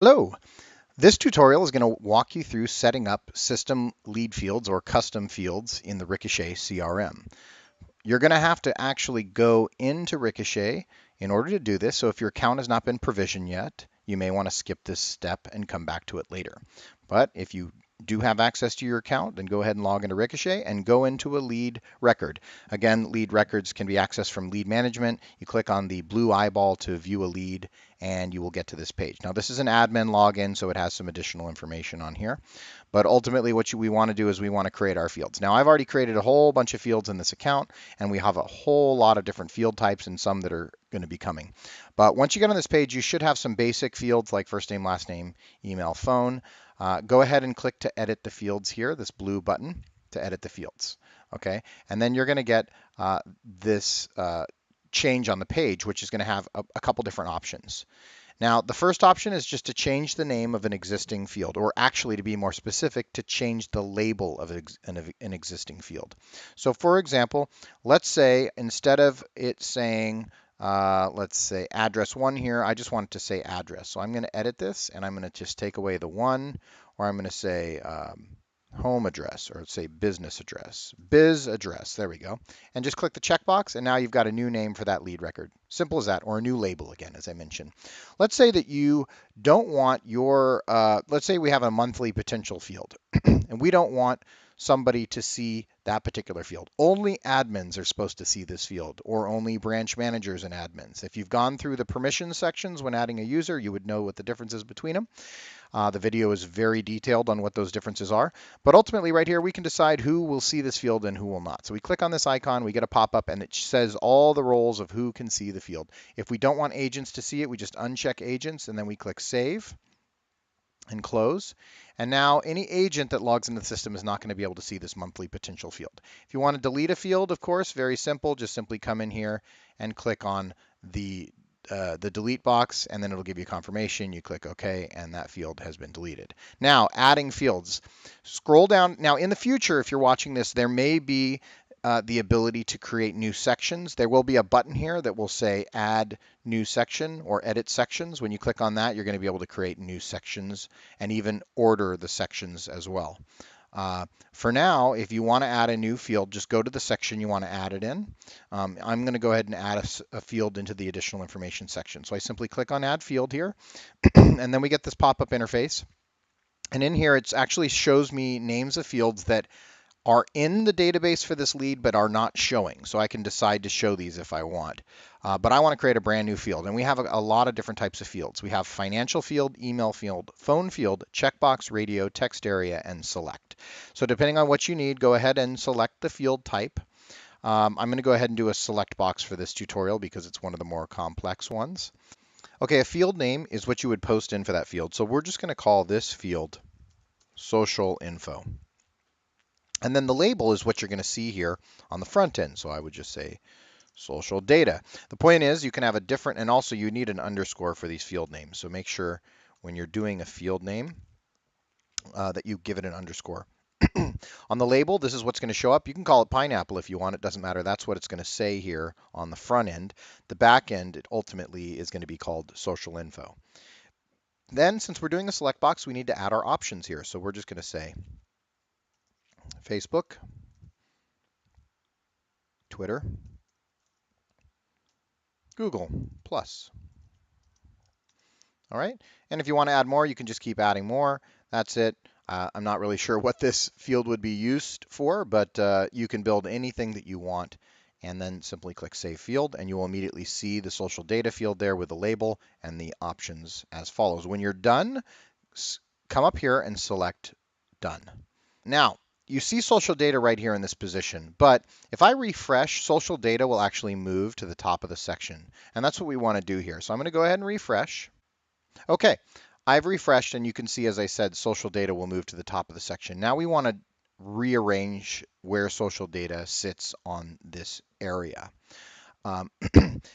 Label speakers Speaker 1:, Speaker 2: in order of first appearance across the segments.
Speaker 1: Hello. This tutorial is going to walk you through setting up system lead fields or custom fields in the Ricochet CRM. You're going to have to actually go into Ricochet in order to do this. So if your account has not been provisioned yet, you may want to skip this step and come back to it later. But if you do have access to your account, then go ahead and log into Ricochet and go into a lead record. Again, lead records can be accessed from lead management. You click on the blue eyeball to view a lead and you will get to this page. Now this is an admin login, so it has some additional information on here. But ultimately what we want to do is we want to create our fields. Now I've already created a whole bunch of fields in this account, and we have a whole lot of different field types and some that are going to be coming. But once you get on this page, you should have some basic fields like first name, last name, email, phone. Go ahead and click to edit the fields here, this blue button to edit the fields. Okay, and then you're going to get this change on the page, which is going to have a couple different options. Now, the first option is just to change the name of an existing field, or actually, to be more specific, to change the label of an existing field. So, for example, let's say instead of it saying, let's say address 1 here, I just want it to say address. So I'm going to edit this, and I'm going to just take away the 1, or I'm going to say home address, or say business address, biz address. There we go. And just click the checkbox, and now you've got a new name for that lead record. Simple as that, or a new label again, as I mentioned. Let's say that you don't want your, let's say we have a monthly potential field, and we don't want somebody to see that particular field. Only admins are supposed to see this field, or only branch managers and admins. If you've gone through the permission sections when adding a user, you would know what the difference is between them. The video is very detailed on what those differences are. But ultimately right here, we can decide who will see this field and who will not. So we click on this icon, we get a pop-up, and it says all the roles of who can see the field. If we don't want agents to see it, we just uncheck agents, and then we click save and close. And now any agent that logs into the system is not going to be able to see this monthly potential field. If you want to delete a field, of course, very simple. Just simply come in here and click on the delete box, and then it'll give you confirmation. You click OK, and that field has been deleted. Now, adding fields. Scroll down. Now, in the future, if you're watching this, there may be the ability to create new sections. There will be a button here that will say add new section or edit sections. When you click on that, you're going to be able to create new sections and even order the sections as well. For now, if you want to add a new field, just go to the section you want to add it in. I'm going to go ahead and add a field into the additional information section. So I simply click on add field here, and then we get this pop-up interface. And in here, it actually shows me names of fields that are in the database for this lead but are not showing. So I can decide to show these if I want. But I want to create a brand new field. And we have a lot of different types of fields. We have financial field, email field, phone field, checkbox, radio, text area, and select. So depending on what you need, go ahead and select the field type. I'm going to go ahead and do a select box for this tutorial because it's one of the more complex ones. Okay, a field name is what you would post in for that field. So we're just going to call this field social info. And then the label is what you're going to see here on the front end. So I would just say social data. The point is you can have a different, and also you need an underscore for these field names. So make sure when you're doing a field name that you give it an underscore. On the label, this is what's going to show up. You can call it pineapple if you want. It doesn't matter. That's what it's going to say here on the front end. The back end, it ultimately is going to be called social info. Then, since we're doing a select box, we need to add our options here. So we're just going to say Facebook, Twitter, Google Plus. All right. And if you want to add more, you can just keep adding more. That's it. I'm not really sure what this field would be used for, but you can build anything that you want and then simply click Save Field, and you will immediately see the social data field there with the label and the options as follows. When you're done, come up here and select Done. Now, you see social data right here in this position, but if I refresh, social data will actually move to the top of the section, and that's what we want to do here. So I'm going to go ahead and refresh. Okay, I've refreshed, and you can see, as I said, social data will move to the top of the section. Now we want to rearrange where social data sits on this area.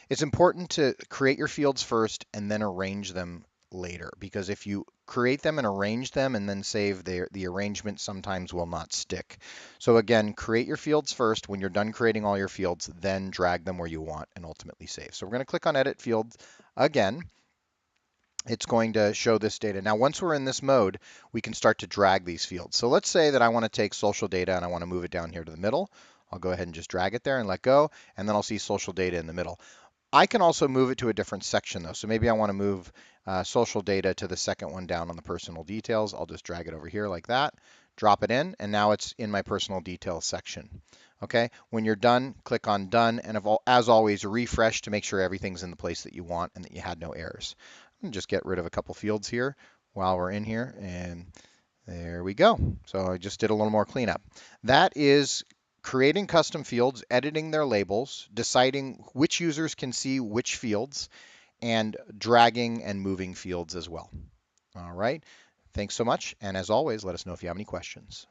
Speaker 1: It's important to create your fields first and then arrange them later, because if you create them and arrange them and then save, the arrangement sometimes will not stick. So again, create your fields first. When you're done creating all your fields, then drag them where you want and ultimately save. So we're going to click on Edit Fields again. it's going to show this data. Now, once we're in this mode, we can start to drag these fields. So let's say that I want to take social data and I want to move it down here to the middle. I'll go ahead and just drag it there and let go, and then I'll see social data in the middle. I can also move it to a different section though. So maybe I want to move social data to the second one down on the personal details. I'll just drag it over here like that, drop it in, and now it's in my personal details section. Okay, when you're done, click on done, and as always, refresh to make sure everything's in the place that you want and that you had no errors. And just get rid of a couple fields here while we're in here, and there we go. So I just did a little more cleanup. That is creating custom fields, editing their labels, deciding which users can see which fields, and dragging and moving fields as well. All right. Thanks so much. And as always, let us know if you have any questions.